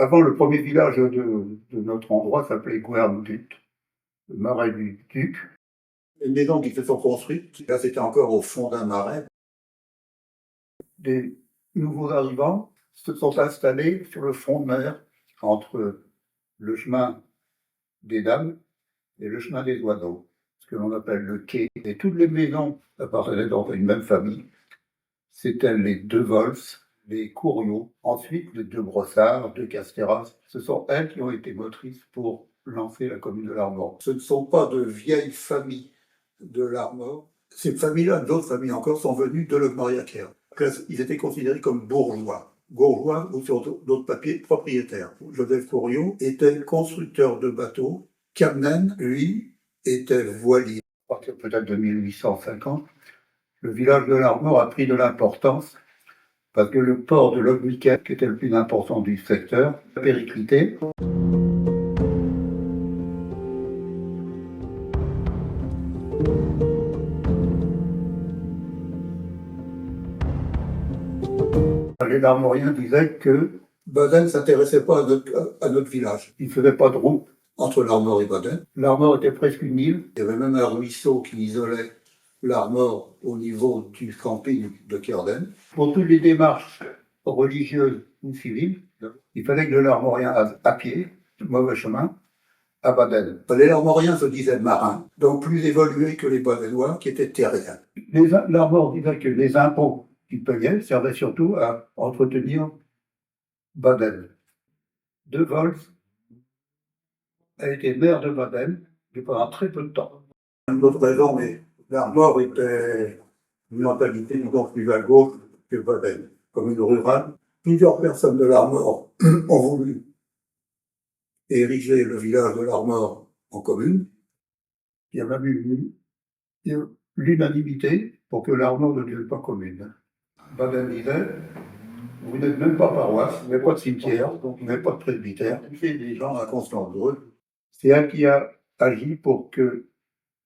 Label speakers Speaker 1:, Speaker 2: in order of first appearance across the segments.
Speaker 1: Avant, le premier village de notre endroit s'appelait Guernedut, le marais du Duc. Les maisons qui se sont construites, là c'était encore au fond d'un marais. Des nouveaux arrivants se sont installés sur le front de mer, entre le chemin des Dames et le chemin des Oiseaux, ce que l'on appelle le quai. Et toutes les maisons appartenaient dans une même famille. C'étaient les De Vols, les Couriot, ensuite les De Brossard, de Castéras. Ce sont elles qui ont été motrices pour lancer la commune de l'Armor. Ce ne sont pas de vieilles familles de l'Armor. Ces familles-là, d'autres familles encore, sont venues de Logmariaquer. Ils étaient considérés comme bourgeois. Bourgeois ou sur d'autres papiers, propriétaires. Joseph Couriot était constructeur de bateaux. Camnen, lui, était voilier. À partir peut-être de 1850, le village de l'Armor a pris de l'importance parce que le port de Locmiquel, qui était le plus important du secteur, a périclité. Les Larmoriens disaient que Baden ne s'intéressait pas à notre village. Il ne faisait pas de route entre l'Armor et Baden. L'Armor était presque une île. Il y avait même un ruisseau qui isolait l'Armor au niveau du camping de Kerden. Pour toutes les démarches religieuses ou civiles, il fallait que le Larmorien aille à pied, mauvais chemin, à Baden. Les Larmoriens se disaient marins, donc plus évolués que les Badenois qui étaient terriens. L'Armor disait que les impôts qu'ils payaient servaient surtout à entretenir Baden. De Vols a été maire de Baden pendant très peu de temps. Une autre raison, mais l'Armor était une mentalité plus à gauche que Baden. Commune rurale, plusieurs personnes de l'Armor ont voulu ériger le village de l'Armor en commune. Il y a même eu l'unanimité pour que l'Armor ne devienne pas commune. Baden disait, vous n'êtes même pas paroisse, vous n'avez pas de cimetière, donc vous n'avez pas de presbytère. C'est des gens inconstants. C'est elle qui a agi pour que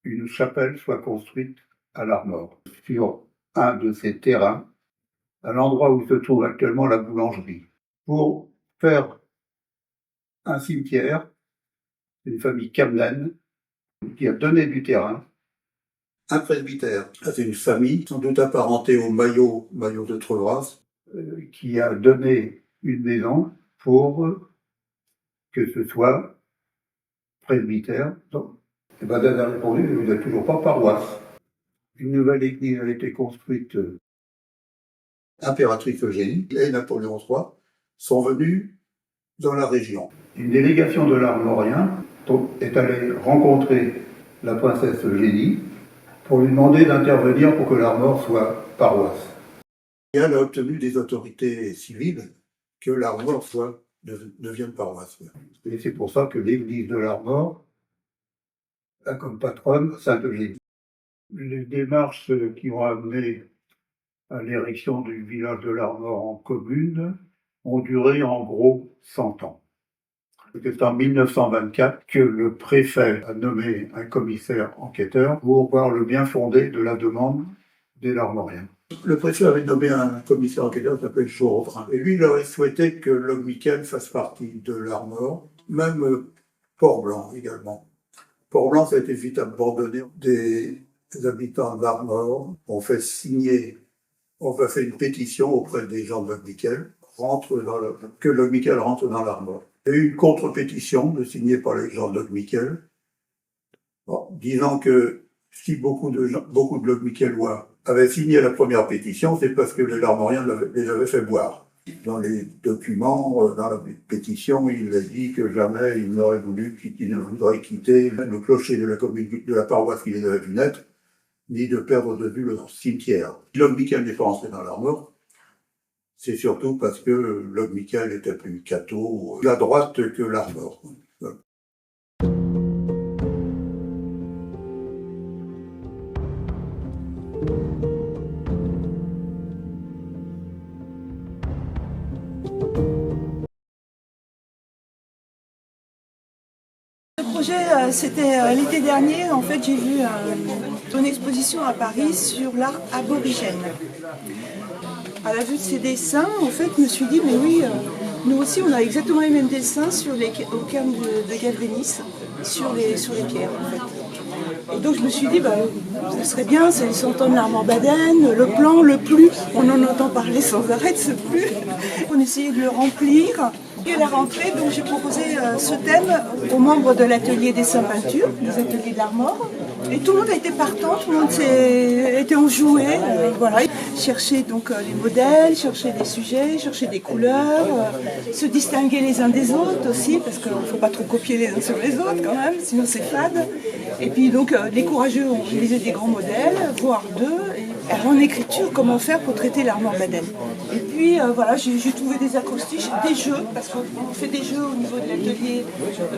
Speaker 1: une chapelle soit construite à l'Armor, sur un de ces terrains, à l'endroit où se trouve actuellement la boulangerie. Pour faire un cimetière, une famille Camnen qui a donné du terrain. Un presbytère, c'est une famille sans doute apparentée au maillot de Trevras, qui a donné une maison pour que ce soit presbytère. Et Baden a répondu, vous n'êtes toujours pas paroisse. Une nouvelle église a été construite. Impératrice Eugénie et Napoléon III sont venus dans la région. Une délégation de l'Armorien est allée rencontrer la princesse Eugénie pour lui demander d'intervenir pour que l'Armor soit paroisse. Et elle a obtenu des autorités civiles que l'Armor devienne paroisse. Et c'est pour ça que l'église de l'Armor a comme patronne Sainte Eugénie. Les démarches qui ont amené à l'érection du village de l'Armor en commune ont duré en gros 100 ans. C'est en 1924 que le préfet a nommé un commissaire enquêteur pour voir le bien fondé de la demande des Larmoriens. Le préfet avait nommé un commissaire enquêteur qui s'appelait Chauvrin. Et lui, il aurait souhaité que Locmiquel fasse partie de l'Armor, même Port-Blanc également. Port-Blanc, ça a été vite abandonné. Des habitants d'Armor ont fait une pétition auprès des gens de Locmiquel que Locmiquel rentre dans l'Armor. Il y a eu une contre-pétition signée par les gens de Locmiquel, disant que si beaucoup de Locmiquelois avaient signé la première pétition, c'est parce que les Larmoriens les avaient fait boire. Dans les documents, dans la pétition, il a dit que jamais il n'aurait voulu quitter le clocher de la commune, de la paroisse qui les avait vu naître, ni de perdre de vue leur cimetière. Si Locmiquel n'est pas rentré dans l'Armor, c'est surtout parce que Locmiquel était plus catho, à droite que l'Armor. Voilà.
Speaker 2: Le projet, c'était l'été dernier. En fait, j'ai vu une exposition à Paris sur l'art aborigène. À la vue de ces dessins, en fait, je me suis dit, mais oui, Nous aussi, on a exactement les mêmes dessins sur les au cairn de Gavrinis, sur les pierres en fait. Et donc je me suis dit, ça serait bien, c'est les 100 ans de l'Armor Baden, le plan, le plus, on en entend parler sans arrêt de ce plus. On essayait de le remplir. Et à la rentrée, donc j'ai proposé ce thème aux membres de l'atelier dessin peinture, des ateliers d'Armor. Et tout le monde a été partant, tout le monde était enjoué, voilà. Chercher donc les modèles, chercher des sujets, chercher des couleurs, se distinguer les uns des autres aussi, parce qu'il ne faut pas trop copier les uns sur les autres quand même, sinon c'est fade. Et puis donc les courageux ont réalisé des grands modèles, voire deux. Et en écriture, comment faire pour traiter l'Armor Baden. Et puis voilà, j'ai trouvé des acrostiches, des jeux, parce qu'on fait des jeux au niveau de l'atelier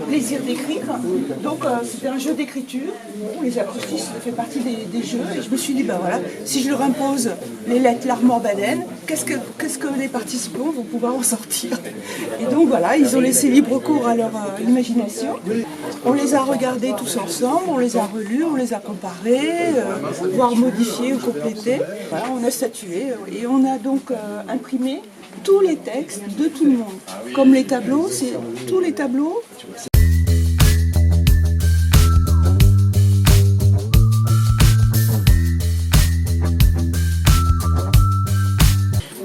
Speaker 2: plaisir d'écrire. Donc c'était un jeu d'écriture. Les acrostiches, ça fait partie des jeux. Et je me suis dit, voilà, si je leur impose les lettres l'Armor Baden, qu'est-ce que les participants vont pouvoir en sortir? Et donc voilà, ils ont laissé libre cours à leur imagination. On les a regardés tous ensemble, on les a relus, on les a comparés, voire modifiés ou complétés. Voilà, on a statué et on a donc imprimé tous les textes de tout le monde. Comme les tableaux, c'est tous les tableaux.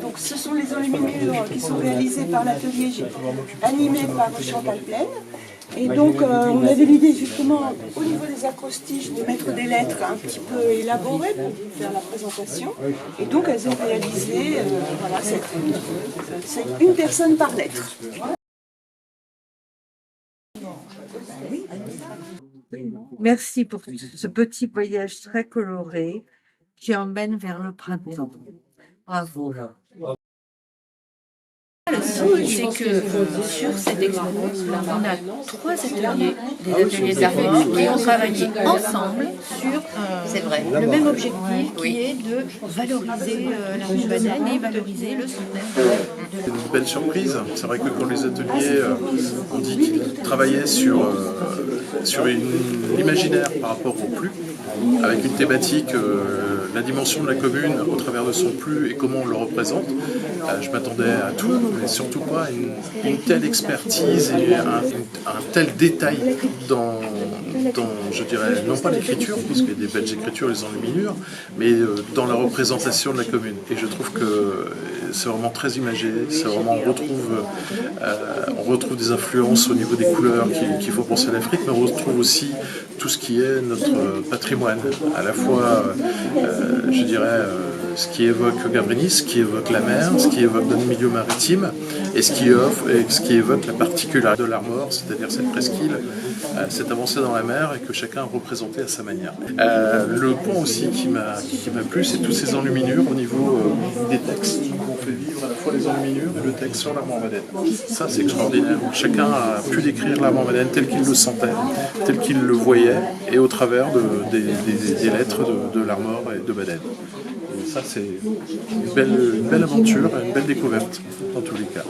Speaker 2: Donc ce sont les enluminures qui sont réalisées par l'atelier animé par Chantal Plaine. Et donc on avait l'idée justement au niveau des acrostiches de mettre des lettres un petit peu élaborées pour faire la présentation. Et donc elles ont réalisé, voilà, c'est une personne par lettre.
Speaker 3: Merci pour ce petit voyage très coloré qui emmène vers le printemps. Bravo.
Speaker 4: C'est que sur cette expo, on a 3 ateliers, des ateliers d'art qui ont travaillé ensemble sur le même objectif qui est de valoriser l'Armor Baden et valoriser le centenaire.
Speaker 5: Une belle surprise. C'est vrai que pour les ateliers, on dit qu'ils travaillaient sur l'imaginaire par rapport au plus, avec une thématique, la dimension de la commune au travers de son plus et comment on le représente. Je m'attendais à tout, mais surtout pas à une telle expertise et un tel détail dans, je dirais, non pas l'écriture, parce qu'il y a des belles écritures, les enluminures, mais dans la représentation de la commune. Et je trouve que c'est vraiment très imagé, c'est vraiment, on retrouve des influences au niveau des couleurs qu'il faut penser à l'Afrique, mais on retrouve aussi tout ce qui est notre patrimoine, à la fois, je dirais, ce qui évoque Gavrinis, ce qui évoque la mer, ce qui évoque notre milieu maritime, et ce qui évoque la particularité de l'Armor, c'est-à-dire cette presqu'île, cette avancée dans la mer, et que chacun a représenté à sa manière. Le point aussi qui m'a plu, c'est tous ces enluminures au niveau des textes. On fait vivre à la fois les enluminures et le texte sur l'Armor Baden. Ça, c'est extraordinaire. Chacun a pu décrire l'Armor Baden tel qu'il le sentait, tel qu'il le voyait, et au travers des lettres de l'Armor et de Baden. Et ça, c'est une belle aventure, une belle découverte, dans tous les cas.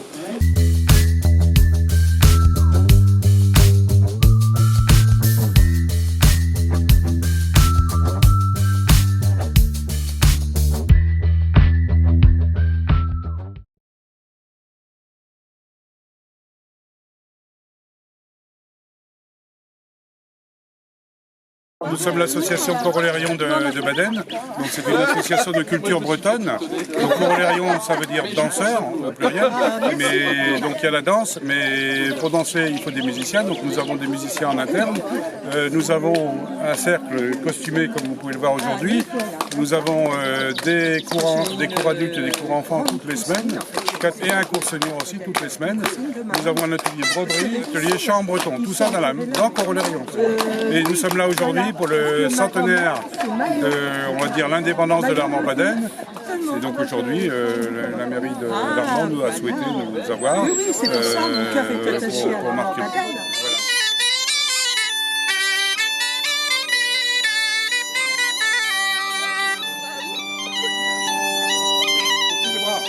Speaker 6: Nous sommes l'association Corolérion de Baden, donc c'est une association de culture bretonne. Donc Corolérion, ça veut dire danseur au pluriel, mais donc il y a la danse, mais pour danser il faut des musiciens, donc nous avons des musiciens en interne. Nous avons un cercle costumé comme vous pouvez le voir aujourd'hui. Nous avons des cours adultes et des cours enfants toutes les semaines, et un cours senior aussi toutes les semaines. Nous avons un atelier broderie, atelier chant breton, tout ça dans Corolérion. Et nous sommes là aujourd'hui pour le centenaire de, on va dire, l'indépendance de l'Armor Baden. Et donc aujourd'hui, la mairie de l'Armor nous a souhaité nous avoir pour marquer. Voilà.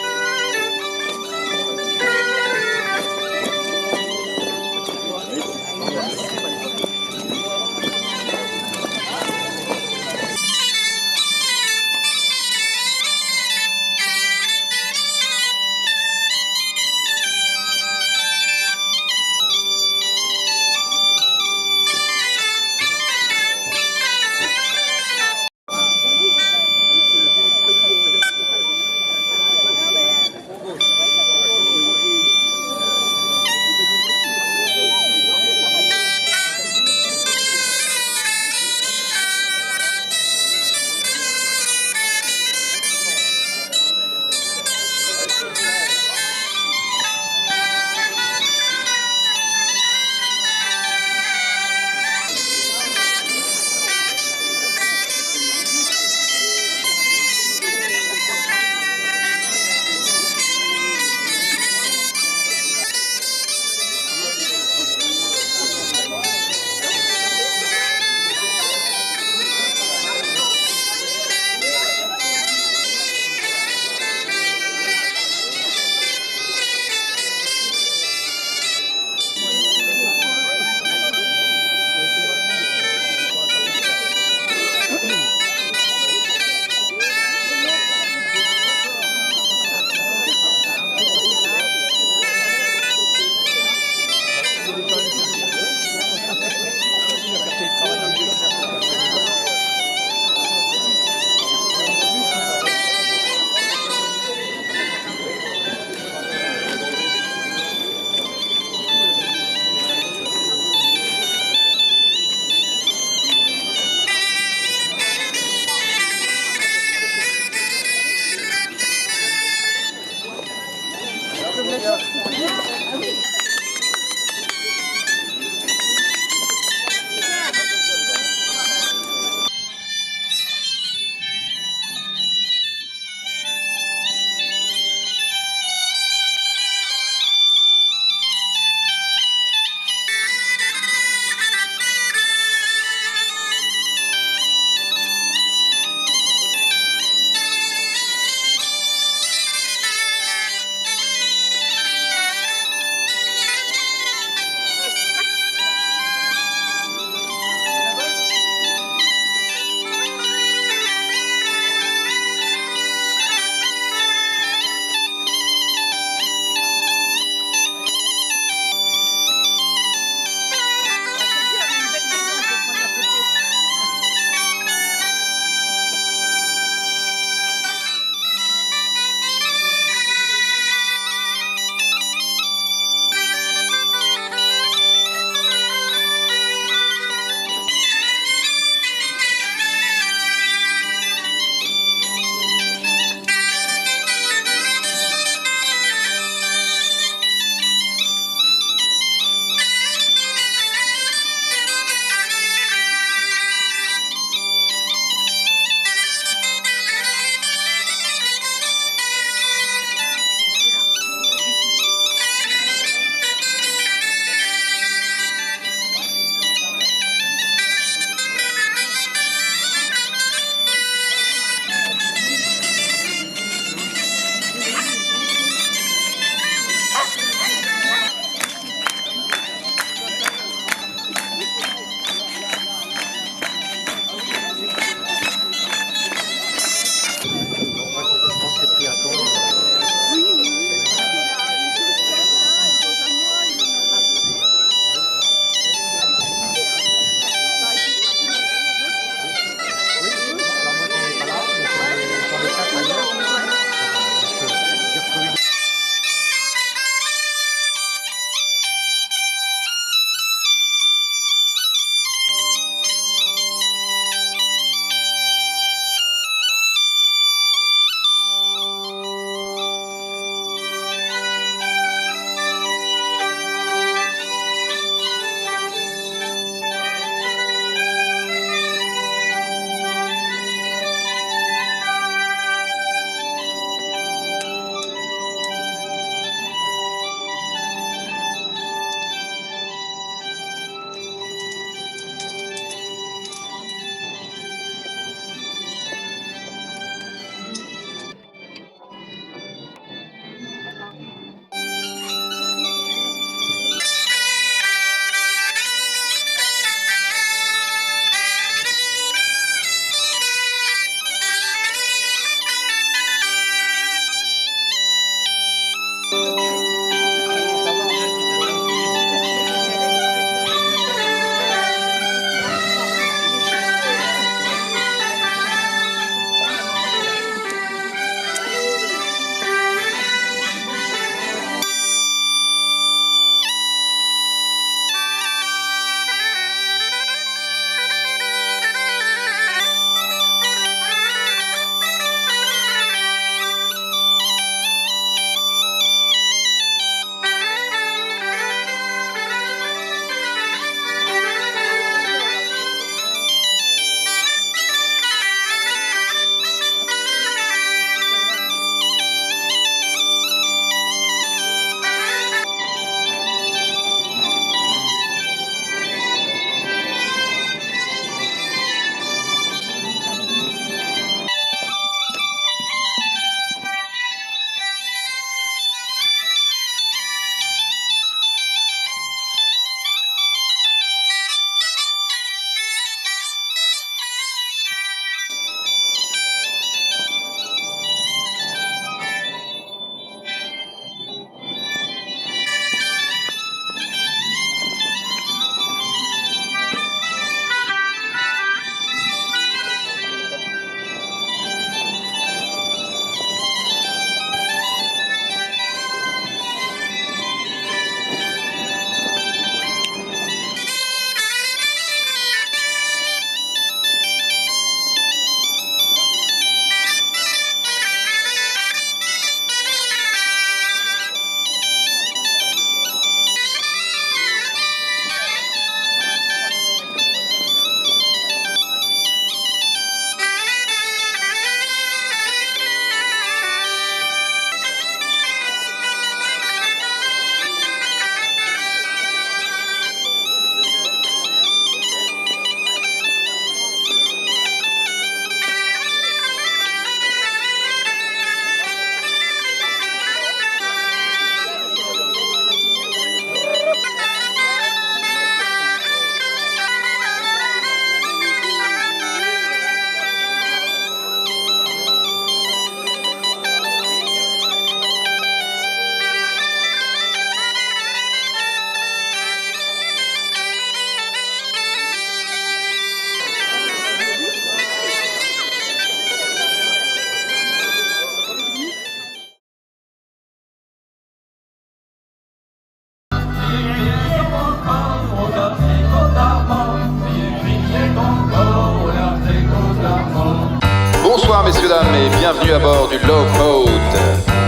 Speaker 7: Bonsoir messieurs, dames et bienvenue à bord du Love Boat.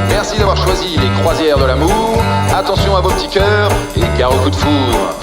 Speaker 7: Merci d'avoir choisi les croisières de l'amour. Attention à vos petits cœurs et gare au coup de foudre.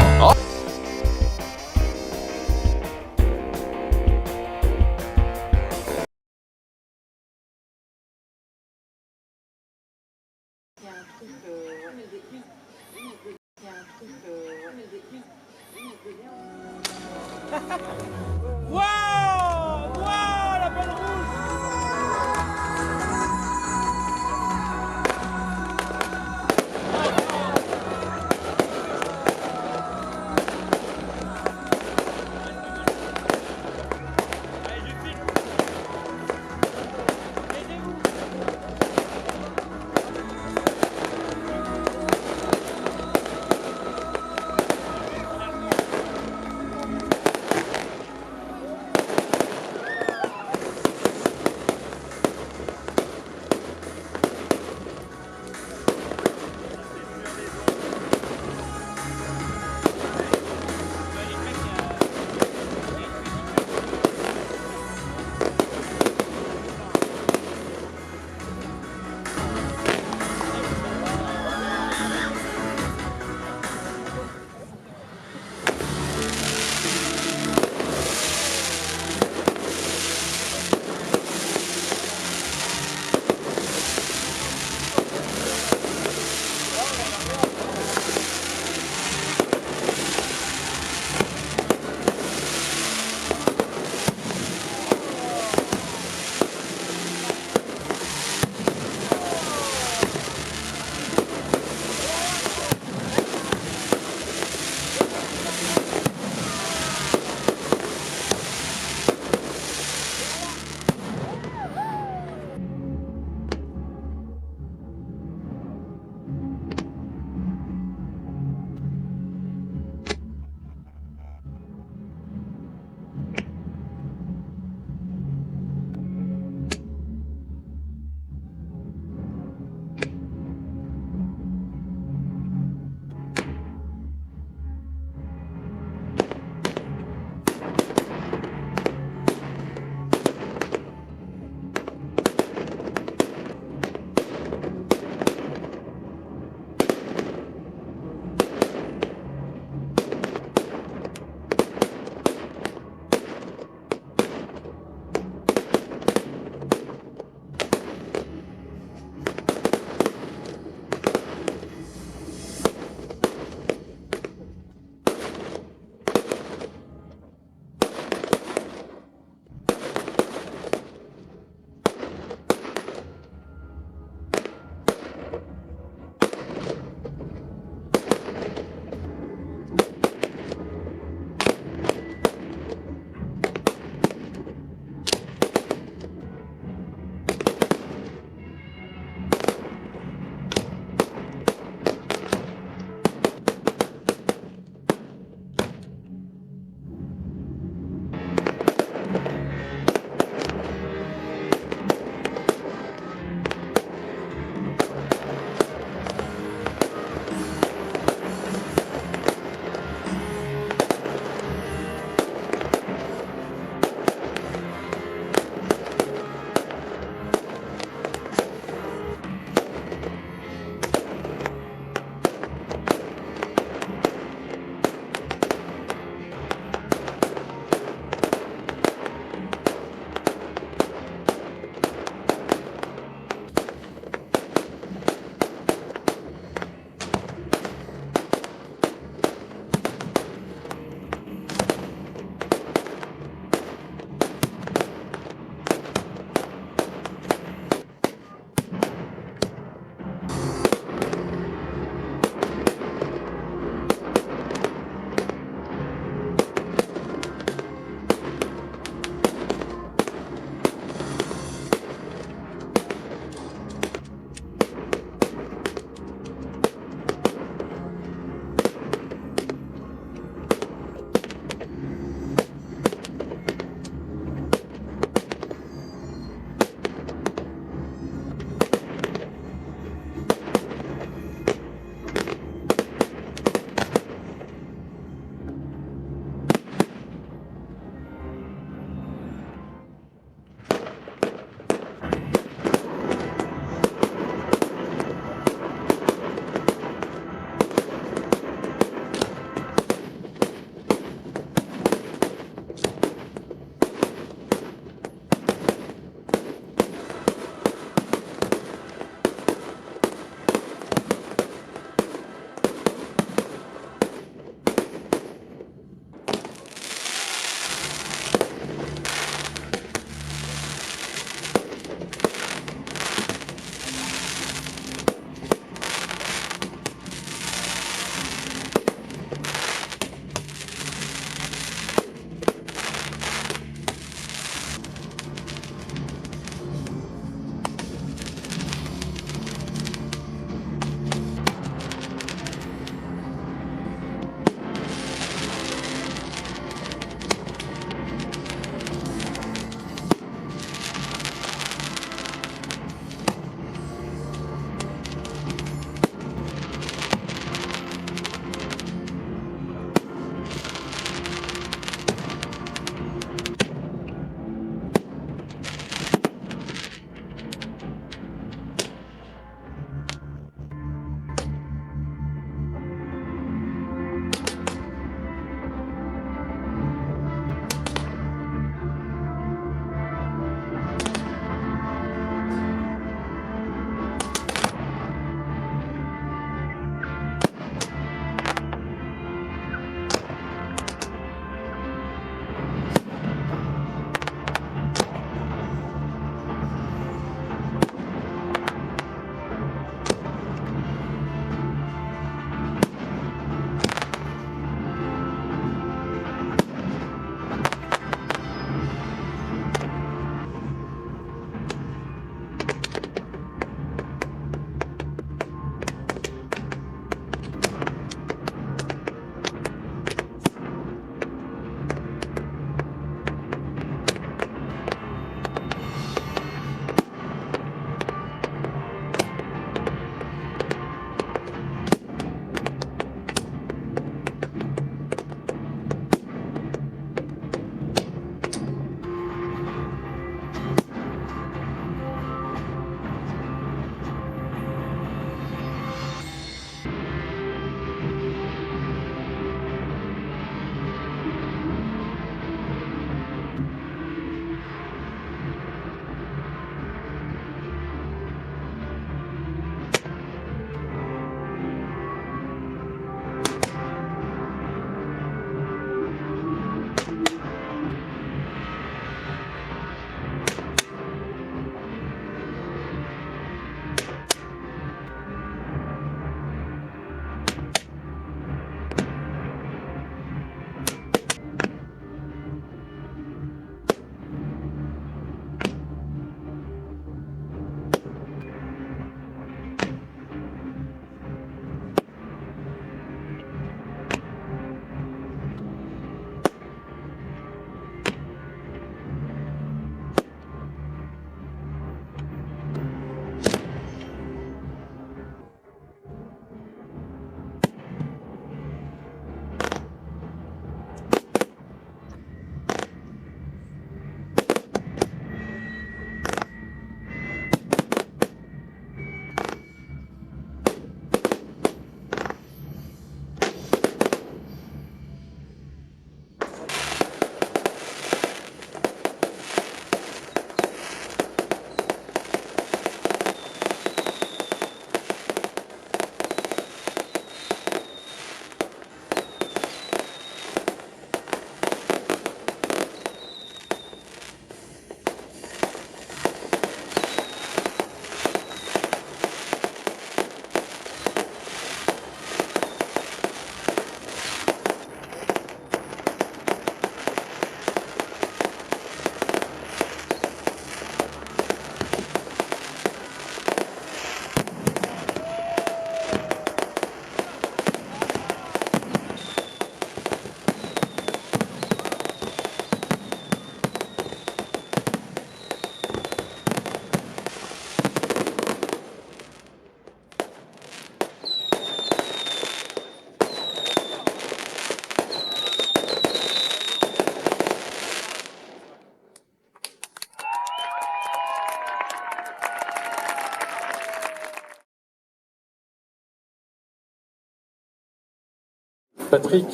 Speaker 8: Patrick,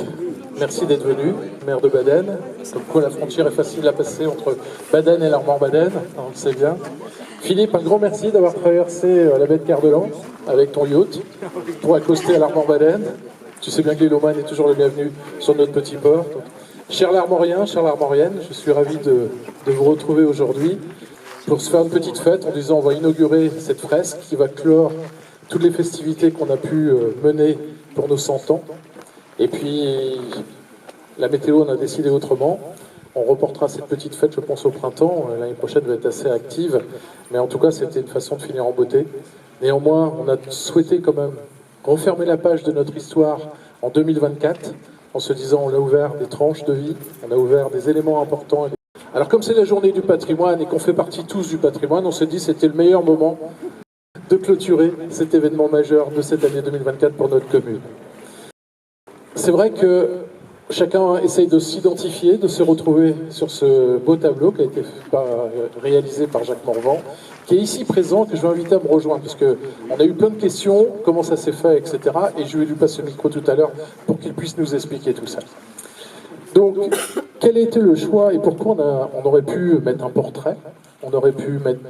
Speaker 8: merci d'être venu, maire de Baden. Comme quoi la frontière est facile à passer entre Baden et l'Armor-Baden, on le sait bien. Philippe, un grand merci d'avoir traversé la baie de Cardelan avec ton yacht pour accoster à l'Armor-Baden. Tu sais bien que l'Iloman est toujours le bienvenu sur notre petit port. Chers Larmoriens, chères Larmoriennes, je suis ravi de vous retrouver aujourd'hui pour se faire une petite fête en disant on va inaugurer cette fresque qui va clore toutes les festivités qu'on a pu mener pour nos 100 ans. Et puis, la météo, on a décidé autrement. On reportera cette petite fête, je pense, au printemps. L'année prochaine va être assez active. Mais en tout cas, c'était une façon de finir en beauté. Néanmoins, on a souhaité quand même refermer la page de notre histoire en 2024, en se disant on a ouvert des tranches de vie, on a ouvert des éléments importants. Alors comme c'est la journée du patrimoine et qu'on fait partie tous du patrimoine, on se dit que c'était le meilleur moment de clôturer cet événement majeur de cette année 2024 pour notre commune. C'est vrai que chacun essaye de s'identifier, de se retrouver sur ce beau tableau qui a été réalisé par Jacques Morvan, qui est ici présent, que je vais inviter à me rejoindre, parce qu'on a eu plein de questions, comment ça s'est fait, etc. Et je vais lui passer le micro tout à l'heure pour qu'il puisse nous expliquer tout ça. Donc, quel a été le choix et pourquoi on aurait pu mettre un portrait, on aurait pu mettre,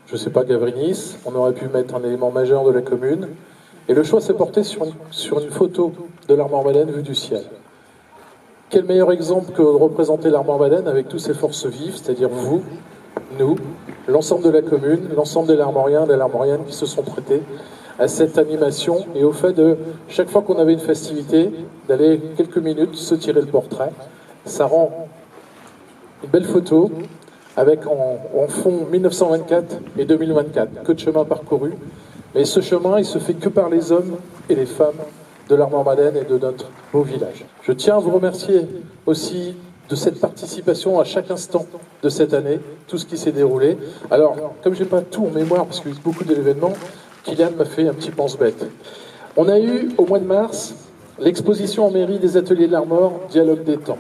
Speaker 8: je ne sais pas, Gavrinis, on aurait pu mettre un élément majeur de la commune, et le choix s'est porté sur une photo de l'Armor-Baden vue du ciel. Quel meilleur exemple que de représenter l'Armor-Baden avec toutes ses forces vives, c'est-à-dire vous, nous, l'ensemble de la commune, l'ensemble des Larmoriens, des Larmoriennes qui se sont prêtés à cette animation et au fait de, chaque fois qu'on avait une festivité, d'aller quelques minutes se tirer le portrait. Ça rend une belle photo avec en fond 1924 et 2024, que de chemin parcouru. Mais ce chemin, il se fait que par les hommes et les femmes de l'Armor-Baden et de notre beau village. Je tiens à vous remercier aussi de cette participation à chaque instant de cette année, tout ce qui s'est déroulé. Alors, comme je n'ai pas tout en mémoire, parce qu'il y a eu beaucoup d'événements, Kylian m'a fait un petit pense-bête. On a eu, au mois de mars, l'exposition en mairie des ateliers de l'Armor, Dialogue des temps.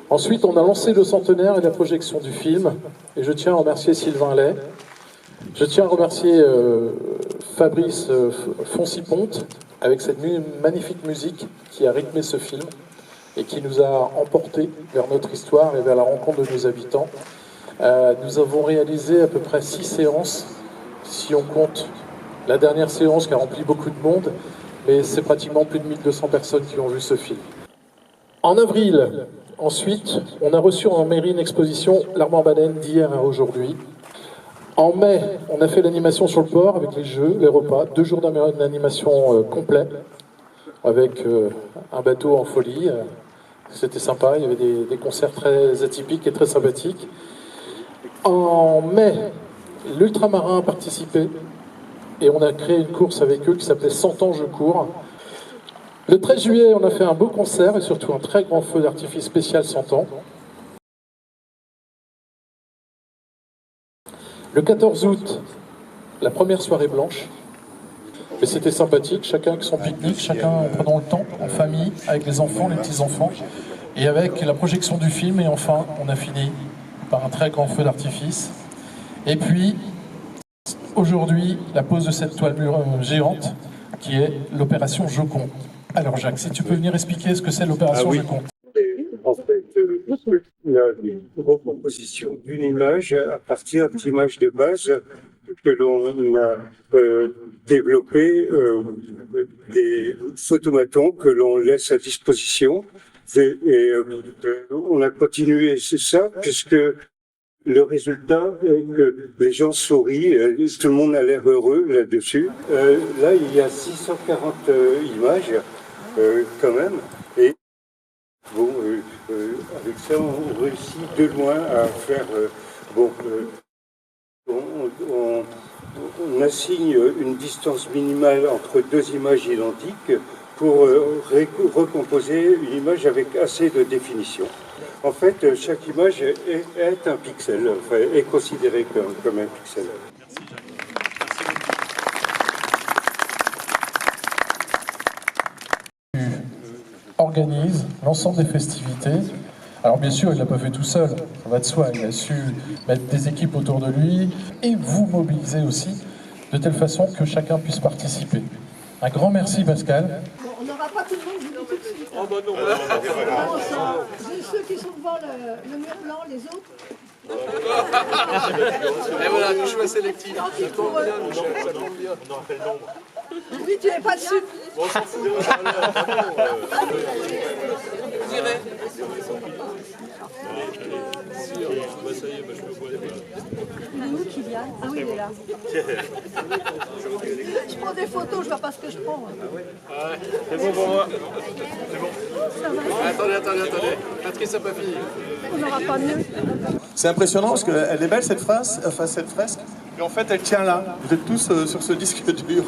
Speaker 8: Ensuite, on a lancé le centenaire et la projection du film, et je tiens à remercier Sylvain Lay. Je tiens à remercier Fabrice Fonciponte, avec cette magnifique musique qui a rythmé ce film et qui nous a emportés vers notre histoire et vers la rencontre de nos habitants. Nous avons réalisé à peu près 6 séances, si on compte la dernière séance qui a rempli beaucoup de monde, mais c'est pratiquement plus de 1200 personnes qui ont vu ce film. En avril, ensuite, on a reçu en mairie une exposition l'Armor-Baden d'hier à aujourd'hui. En mai, on a fait l'animation sur le port avec les jeux, les repas, 2 jours d'animation complet, avec un bateau en folie. C'était sympa, il y avait des concerts très atypiques et très sympathiques. En mai, l'Ultramarin a participé et on a créé une course avec eux qui s'appelait 100 ans je cours. Le 13 juillet, on a fait un beau concert et surtout un très grand feu d'artifice spécial 100 ans. Le 14 août, la première soirée blanche. Mais c'était sympathique, chacun avec son pique-nique, chacun en prenant le temps, en famille, avec les enfants, les petits-enfants, et avec la projection du film. Et enfin, on a fini par un très grand feu d'artifice. Et puis, aujourd'hui, la pose de cette toile géante, qui est l'opération Joconde. Alors Jacques, si tu peux venir expliquer ce que c'est l'opération Joconde.
Speaker 9: En fait, une recomposition d'une image à partir d'images de base que l'on a développé, des photomatons que l'on laisse à disposition. Et on a continué, c'est ça, puisque le résultat est que les gens sourient, tout le monde a l'air heureux là-dessus. Là, il y a 640 images, quand même. Et bon, avec ça, on réussit de loin à faire... on assigne une distance minimale entre 2 images identiques pour recomposer une image avec assez de définition. En fait, chaque image est un pixel, enfin, est considérée comme un pixel.
Speaker 8: Organise l'ensemble des festivités. Alors bien sûr, il ne l'a pas fait tout seul, ça va de soi. Il a su mettre des équipes autour de lui et vous mobiliser aussi de telle façon que chacun puisse participer. Un grand merci Pascal.
Speaker 2: On aura
Speaker 10: pas tout le monde, je vous dis tout de suite.
Speaker 11: Oh bah non.
Speaker 10: Ceux qui sont devant le mur blanc, les autres.
Speaker 11: Et voilà, du choix sélectif.
Speaker 10: Ça tombe bien, Michel, ça tombe bien. On aura fait le nombre. Oui, tu n'es pas dessus.
Speaker 11: Bon, on s'en fout. Vous irez. Bah ça y est, bah je me vois les balles.
Speaker 10: Il est où, Kylian? Ah oui, il est là. Je prends des photos, je vois pas ce que je prends.
Speaker 11: C'est bon pour moi. C'est bon.
Speaker 10: Ça va.
Speaker 11: Attendez. Patrice n'a pas fini.
Speaker 10: On n'aura pas mieux.
Speaker 12: C'est impressionnant parce qu'elle est belle cette fresque, et en fait elle tient là. Vous êtes tous sur ce disque dur.